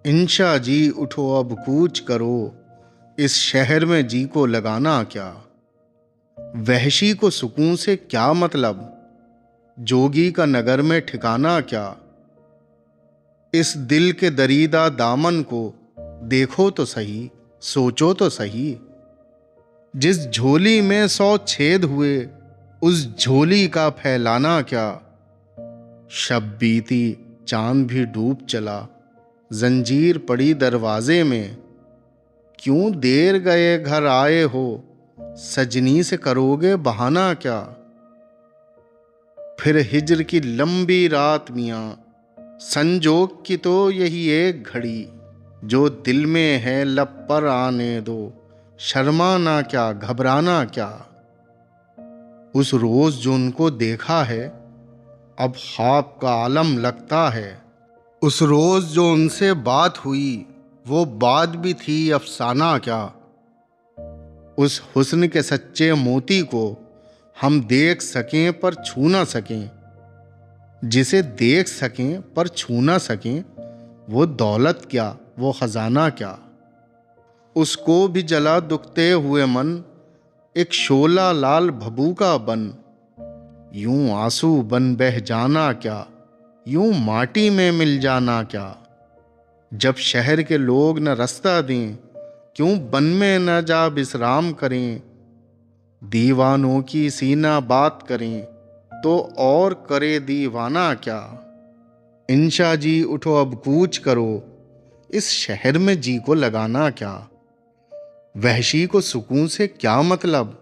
इंशा जी उठो अब कूच करो, इस शहर में जी को लगाना क्या। वहशी को सुकून से क्या मतलब, जोगी का नगर में ठिकाना क्या। इस दिल के दरीदा दामन को देखो तो सही, सोचो तो सही। जिस झोली में 100 छेद हुए, उस झोली का फैलाना क्या। शब बीती, चांद भी डूब चला, जंजीर पड़ी दरवाजे में। क्यों देर गए घर आए हो, सजनी से करोगे बहाना क्या। फिर हिज्र की लंबी रात मियाँ, संजोग की तो यही एक घड़ी। जो दिल में है लब पर आने दो, शर्माना क्या घबराना क्या। उस रोज जो उनको देखा है, अब ख्वाब का आलम लगता है। उस रोज जो उनसे बात हुई, वो बात भी थी अफसाना क्या। उस हुस्न के सच्चे मोती को हम देख सकें पर छू ना सकें। जिसे देख सकें पर छू ना सकें, वो दौलत क्या, वो खजाना क्या। उसको भी जला दुखते हुए मन, एक शोला लाल भभूका बन। यूं आंसू बन बह जाना क्या, यूं माटी में मिल जाना क्या। जब शहर के लोग न रास्ता दें, क्यों बन में न जा विश्राम करें। दीवानों की सीना बात करें, तो और करे दीवाना क्या। इंशा जी उठो अब कूच करो, इस शहर में जी को लगाना क्या। वहशी को सुकून से क्या मतलब,